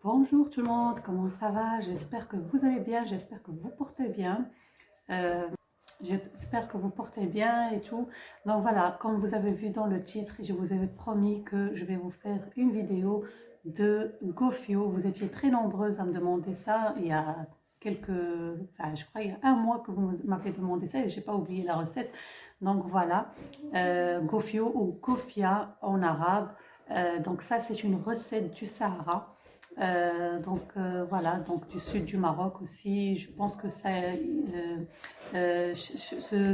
Bonjour tout le monde, comment ça va? J'espère que vous allez bien, j'espère que vous portez bien. Euh, j'espère que vous portez bien et tout. Donc voilà, comme vous avez vu dans le titre, je vous avais promis que je vais vous faire une vidéo de Gofio. Vous étiez très nombreuses à me demander ça il y a je crois il y a un mois que vous m'avez demandé ça et j'ai pas oublié la recette. Donc voilà, Gofio ou Gofia en arabe. Donc ça, c'est une recette du Sahara. Voilà, donc du sud du Maroc aussi. Je pense que ce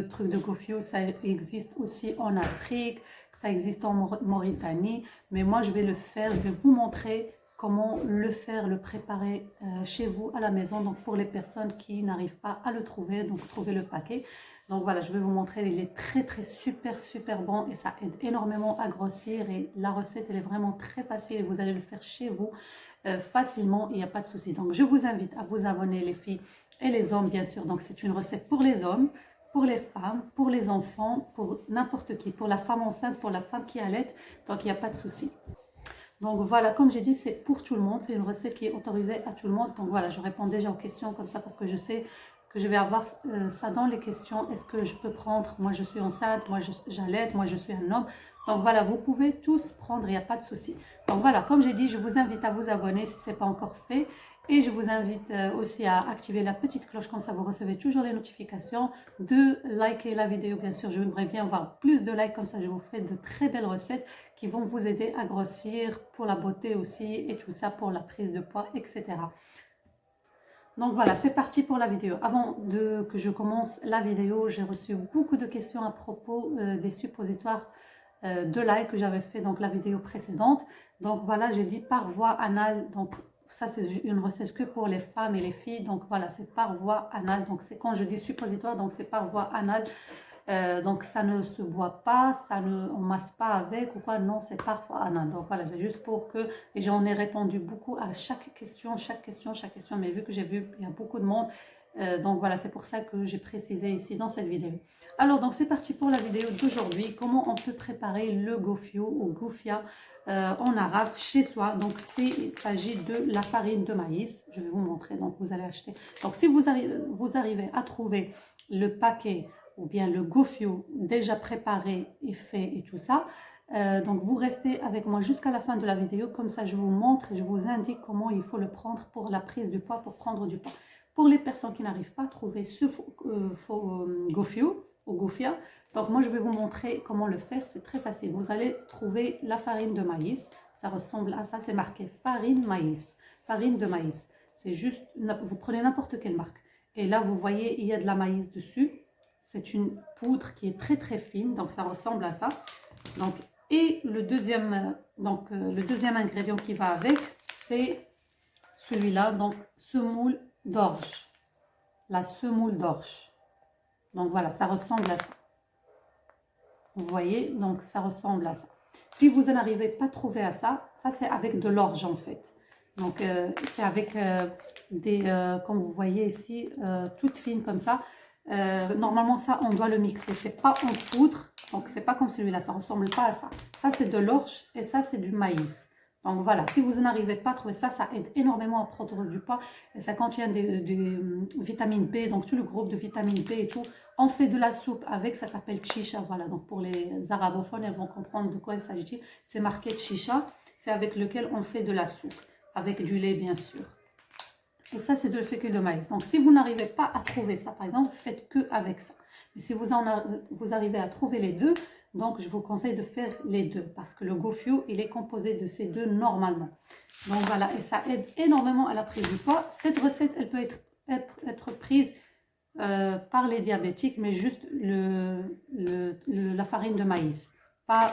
truc de gofio, ça existe aussi en Afrique, ça existe en Mauritanie. Mais moi, je vais le faire, je vais vous montrer comment le faire, le préparer chez vous à la maison. Donc pour les personnes qui n'arrivent pas à le trouver, donc trouver le paquet. Donc voilà, je vais vous montrer, il est très super bon et ça aide énormément à grossir et la recette elle est vraiment très facile et vous allez le faire chez vous facilement, il n'y a pas de souci. Donc je vous invite à vous abonner les filles et les hommes bien sûr. Donc c'est une recette pour les hommes, pour les femmes, pour les enfants, pour n'importe qui, pour la femme enceinte, pour la femme qui allait, donc il n'y a pas de souci. Donc voilà, comme j'ai dit, c'est pour tout le monde. C'est une recette qui est autorisée à tout le monde. Donc voilà, je réponds déjà aux questions comme ça parce que je sais que je vais avoir ça dans les questions. Est-ce que je peux prendre? Moi, je suis enceinte, moi, j'allaite, moi, je suis un homme. Donc voilà, vous pouvez tous prendre, il n'y a pas de souci. Donc voilà, comme j'ai dit, je vous invite à vous abonner si ce n'est pas encore fait. Et je vous invite aussi à activer la petite cloche, comme ça vous recevez toujours les notifications, de liker la vidéo, bien sûr, j'aimerais bien voir plus de likes, comme ça je vous fais de très belles recettes qui vont vous aider à grossir, pour la beauté aussi, et tout ça pour la prise de poids, etc. Donc voilà, c'est parti pour la vidéo. Avant que je commence la vidéo, j'ai reçu beaucoup de questions à propos des suppositoires de lait que j'avais fait donc la vidéo précédente. Donc voilà, j'ai dit par voie anale. Donc ça, c'est une recette que pour les femmes et les filles. Donc voilà, c'est par voie anale. Donc c'est quand je dis suppositoire, donc c'est par voie anale. Donc ça ne se boit pas, on masse pas avec ou quoi, non, c'est par voie anale. Donc voilà, c'est juste pour que, et j'en ai répondu beaucoup à chaque question, mais vu que j'ai vu il y a beaucoup de monde, donc voilà, c'est pour ça que j'ai précisé ici dans cette vidéo. Alors donc c'est parti pour la vidéo d'aujourd'hui, comment on peut préparer le gofio ou gofia en arabe chez soi. Donc il s'agit de la farine de maïs, je vais vous montrer, donc vous allez acheter. Donc si vous arrivez à trouver le paquet ou bien le gofio déjà préparé et fait et tout ça, donc vous restez avec moi jusqu'à la fin de la vidéo, comme ça je vous montre et je vous indique comment il faut le prendre pour la prise du poids, pour prendre du poids. Pour les personnes qui n'arrivent pas à trouver ce gofio ou gofia, donc moi je vais vous montrer comment le faire, c'est très facile. Vous allez trouver la farine de maïs, ça ressemble à ça, c'est marqué farine maïs, farine de maïs. C'est juste, vous prenez n'importe quelle marque. Et là vous voyez, il y a de la maïs dessus. C'est une poudre qui est très fine, donc ça ressemble à ça. Donc, et le deuxième ingrédient qui va avec, c'est celui-là, donc semoule d'orge. La semoule d'orge. Donc voilà, ça ressemble à ça. Vous voyez, donc ça ressemble à ça. Si vous n'arrivez pas à trouver à ça, ça c'est avec de l'orge en fait. Donc c'est avec comme vous voyez ici, toute fine comme ça. Normalement ça on doit le mixer, c'est pas en poudre, donc c'est pas comme celui-là, ça ressemble pas à ça. Ça c'est de l'orge et ça c'est du maïs. Donc voilà, si vous n'arrivez pas à trouver ça, ça aide énormément à prendre du poids et ça contient des vitamines B, donc tout le groupe de vitamines B et tout. On fait de la soupe avec, ça s'appelle chicha, voilà, donc pour les arabophones, elles vont comprendre de quoi il s'agit. C'est marqué chicha, c'est avec lequel on fait de la soupe, avec du lait bien sûr. Et ça, c'est de fécule de maïs. Donc, si vous n'arrivez pas à trouver ça, par exemple, faites que avec ça. Mais si vous arrivez à trouver les deux, donc je vous conseille de faire les deux. Parce que le gofio, il est composé de ces deux normalement. Donc voilà, et ça aide énormément à la prise du poids. Cette recette, elle peut être prise par les diabétiques, mais juste la farine de maïs, pas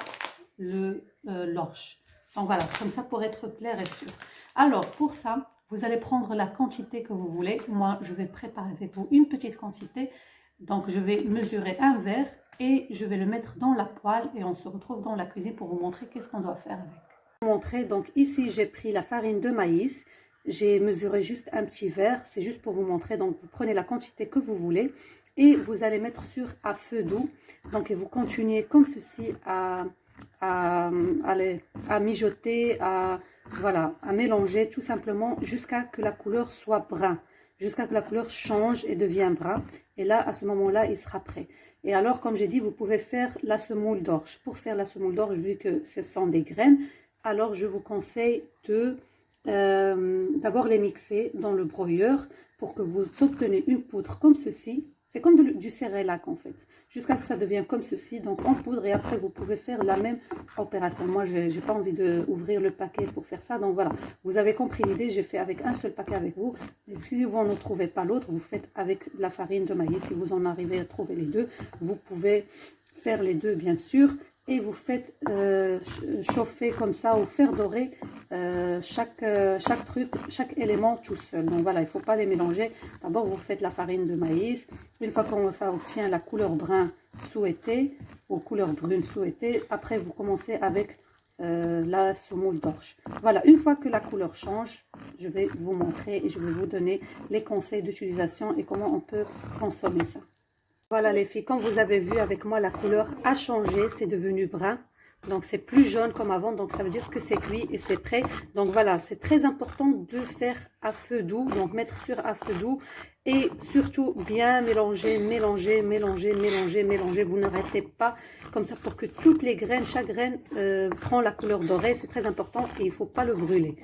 l'orge. Donc voilà, comme ça pour être clair et sûr. Alors, pour ça, vous allez prendre la quantité que vous voulez. Moi, je vais préparer avec vous une petite quantité. Donc, je vais mesurer un verre et je vais le mettre dans la poêle et on se retrouve dans la cuisine pour vous montrer qu'est-ce qu'on doit faire avec. Pour vous montrer, donc ici, j'ai pris la farine de maïs. J'ai mesuré juste un petit verre. C'est juste pour vous montrer. Donc, vous prenez la quantité que vous voulez et vous allez mettre à feu doux. Donc, et vous continuez comme ceci à mijoter, à voilà, à mélanger tout simplement jusqu'à que la couleur soit brun, jusqu'à que la couleur change et devient brun. Et là, à ce moment-là, il sera prêt. Et alors, comme j'ai dit, vous pouvez faire la semoule d'orge. Pour faire la semoule d'orge, vu que ce sont des graines, alors je vous conseille de d'abord les mixer dans le broyeur pour que vous obtenez une poudre comme ceci. C'est comme du cérélac en fait, jusqu'à ce que ça devienne comme ceci, donc en poudre, et après vous pouvez faire la même opération. Moi, je n'ai pas envie d'ouvrir le paquet pour faire ça, donc voilà. Vous avez compris l'idée, j'ai fait avec un seul paquet avec vous. Mais si vous n'en trouvez pas l'autre, vous faites avec la farine de maïs. Si vous en arrivez à trouver les deux, vous pouvez faire les deux bien sûr. Et vous faites chauffer comme ça ou faire dorer chaque truc, chaque élément tout seul. Donc voilà, il ne faut pas les mélanger. D'abord, vous faites la farine de maïs. Une fois que ça obtient la couleur brun souhaitée, ou couleur brune souhaitée, après vous commencez avec la semoule d'orge. Voilà, une fois que la couleur change, je vais vous montrer et je vais vous donner les conseils d'utilisation et comment on peut consommer ça. Voilà les filles, comme vous avez vu avec moi, la couleur a changé, c'est devenu brun. Donc c'est plus jaune comme avant, donc ça veut dire que c'est cuit et c'est prêt. Donc voilà, c'est très important de faire à feu doux, donc mettre sur à feu doux. Et surtout bien mélanger, mélanger, mélanger, mélanger, mélanger. Vous n'arrêtez pas comme ça pour que toutes les graines, chaque graine prend la couleur dorée. C'est très important et il ne faut pas le brûler.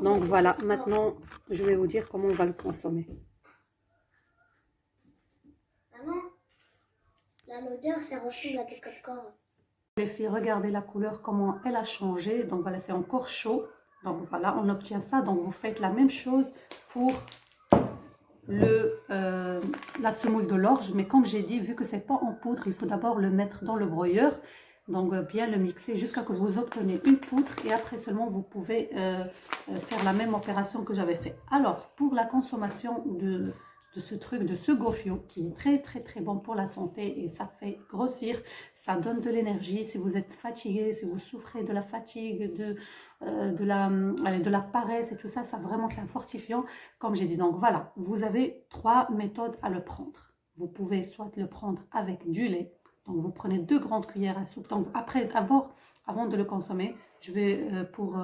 Donc voilà, maintenant je vais vous dire comment on va le consommer. L'odeur, ça ressemble à des popcorn. Les filles, regardez la couleur, comment elle a changé. Donc voilà, c'est encore chaud. Donc voilà, on obtient ça. Donc vous faites la même chose pour la semoule de l'orge. Mais comme j'ai dit, vu que c'est pas en poudre, il faut d'abord le mettre dans le broyeur. Donc bien le mixer jusqu'à ce que vous obtenez une poudre. Et après seulement, vous pouvez faire la même opération que j'avais fait. Alors, pour la consommation de ce truc, de ce gofio qui est très très très bon pour la santé et ça fait grossir, ça donne de l'énergie. Si vous êtes fatigué, si vous souffrez de la fatigue, de la paresse et tout ça, ça vraiment c'est un fortifiant comme j'ai dit. Donc voilà, vous avez 3 méthodes à le prendre. Vous pouvez soit le prendre avec du lait, donc vous prenez 2 grandes cuillères à soupe. Donc après, d'abord, avant de le consommer, je vais pour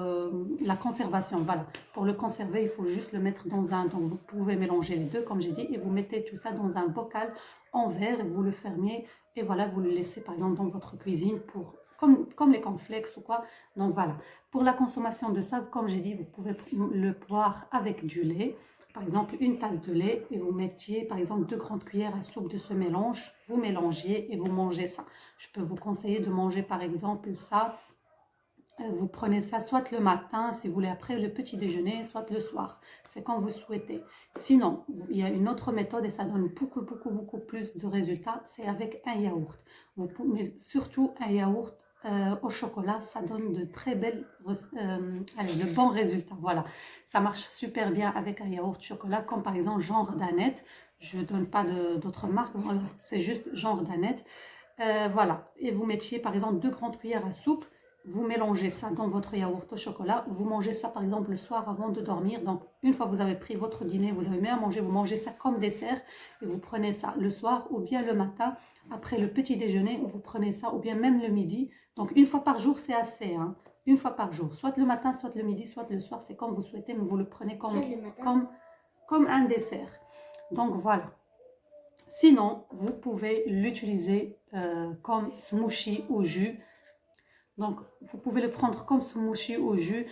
la conservation, voilà. Pour le conserver, il faut juste le mettre dans un... Donc vous pouvez mélanger les deux, comme j'ai dit, et vous mettez tout ça dans un bocal en verre, et vous le fermez, et voilà, vous le laissez par exemple dans votre cuisine pour... Comme les cornflakes ou quoi. Donc voilà. Pour la consommation de ça, comme j'ai dit, vous pouvez le boire avec du lait. Par exemple, une tasse de lait et vous mettiez par exemple 2 grandes cuillères à soupe de ce mélange. Vous mélangez et vous mangez ça. Je peux vous conseiller de manger par exemple ça. Vous prenez ça soit le matin, si vous voulez, après le petit déjeuner, soit le soir. C'est quand vous souhaitez. Sinon, il y a une autre méthode et ça donne beaucoup, beaucoup, beaucoup plus de résultats. C'est avec un yaourt. Mais surtout un yaourt au chocolat, ça donne de très belles, de bons résultats. Voilà, ça marche super bien avec un yaourt chocolat, comme par exemple genre Danette. Je ne donne pas d'autres marques, voilà, c'est juste genre Danette. Voilà, et vous mettiez par exemple 2 grandes cuillères à soupe. Vous mélangez ça dans votre yaourt au chocolat. Vous mangez ça par exemple le soir avant de dormir. Donc une fois que vous avez pris votre dîner, vous avez mis à manger, vous mangez ça comme dessert. Et vous prenez ça le soir ou bien le matin. Après le petit déjeuner, vous prenez ça ou bien même le midi. Donc une fois par jour, c'est assez. Hein. Une fois par jour. Soit le matin, soit le midi, soit le soir. C'est comme vous souhaitez, mais vous le prenez comme un dessert. Donc voilà. Sinon, vous pouvez l'utiliser comme smoothie ou jus. Donc, vous pouvez le prendre comme smoothie au jus.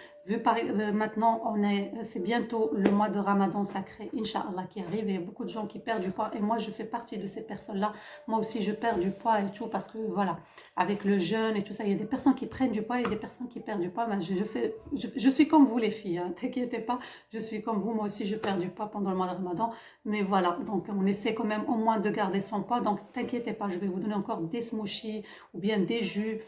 Maintenant, c'est bientôt le mois de Ramadan sacré, Inch'Allah, qui arrive. Et il y a beaucoup de gens qui perdent du poids. Et moi, je fais partie de ces personnes-là. Moi aussi, je perds du poids et tout. Parce que, voilà, avec le jeûne et tout ça, il y a des personnes qui prennent du poids et des personnes qui perdent du poids. Mais je suis comme vous, les filles. Hein, t'inquiétez pas, je suis comme vous. Moi aussi, je perds du poids pendant le mois de Ramadan. Mais voilà, donc on essaie quand même au moins de garder son poids. Donc, t'inquiétez pas, je vais vous donner encore des smoothies ou bien des jus.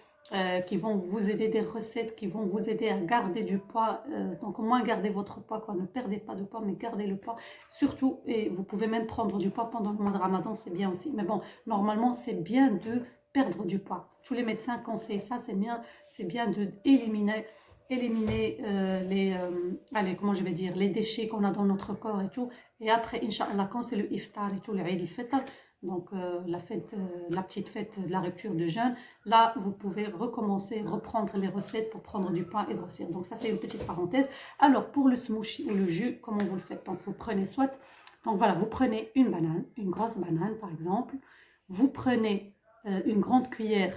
Qui vont vous aider, des recettes qui vont vous aider à garder du poids, donc au moins gardez votre poids, quoi. Ne perdez pas de poids mais gardez le poids surtout, et vous pouvez même prendre du poids pendant le mois de Ramadan, c'est bien aussi, mais bon, normalement c'est bien de perdre du poids, tous les médecins conseillent ça, c'est bien de éliminer allez, comment je vais dire, les déchets qu'on a dans notre corps et tout, et après Inch'Allah quand c'est le iftar et tout, le Eid al-Fitr, donc la petite fête de la rupture de jeûne, là, vous pouvez recommencer, reprendre les recettes pour prendre du poids et grossir. Donc ça, c'est une petite parenthèse. Alors, pour le smoothie ou le jus, comment vous le faites? Donc, vous prenez donc voilà, vous prenez une banane, une grosse banane par exemple. Vous prenez une grande cuillère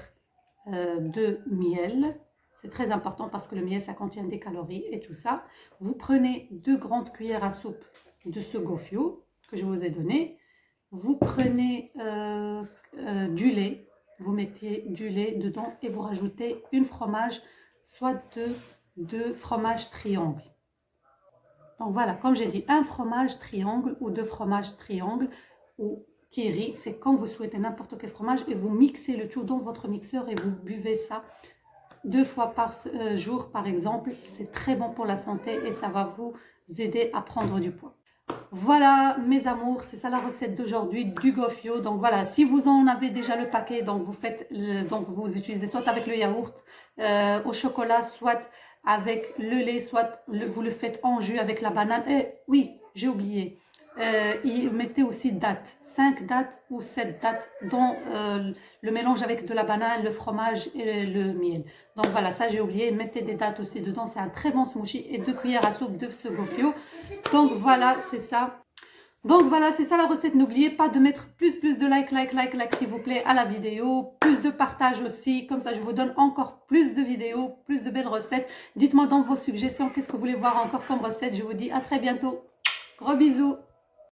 de miel. C'est très important parce que le miel, ça contient des calories et tout ça. Vous prenez 2 grandes cuillères à soupe de ce gofio que je vous ai donné. Vous prenez du lait, vous mettez du lait dedans et vous rajoutez une fromage, soit deux fromages triangles. Donc voilà, comme j'ai dit, un fromage triangle ou 2 fromages triangles ou kiri, c'est quand vous souhaitez n'importe quel fromage et vous mixez le tout dans votre mixeur et vous buvez ça 2 fois par jour par exemple. C'est très bon pour la santé et ça va vous aider à prendre du poids. Voilà mes amours, c'est ça la recette d'aujourd'hui du gofio. Donc voilà, si vous en avez déjà le paquet, donc vous utilisez soit avec le yaourt au chocolat, soit avec le lait, soit vous le faites en jus avec la banane. Et oui, j'ai oublié, mettez aussi dattes, 5 dattes ou 7 dattes dans le mélange avec de la banane, le fromage et le miel. Donc voilà, ça j'ai oublié, mettez des dattes aussi dedans, c'est un très bon smoothie et 2 cuillères à soupe de ce gofio. Donc voilà, c'est ça. Donc voilà, c'est ça la recette. N'oubliez pas de mettre plus de like s'il vous plaît à la vidéo. Plus de partage aussi. Comme ça, je vous donne encore plus de vidéos, plus de belles recettes. Dites-moi dans vos suggestions, qu'est-ce que vous voulez voir encore comme recette. Je vous dis à très bientôt. Gros bisous.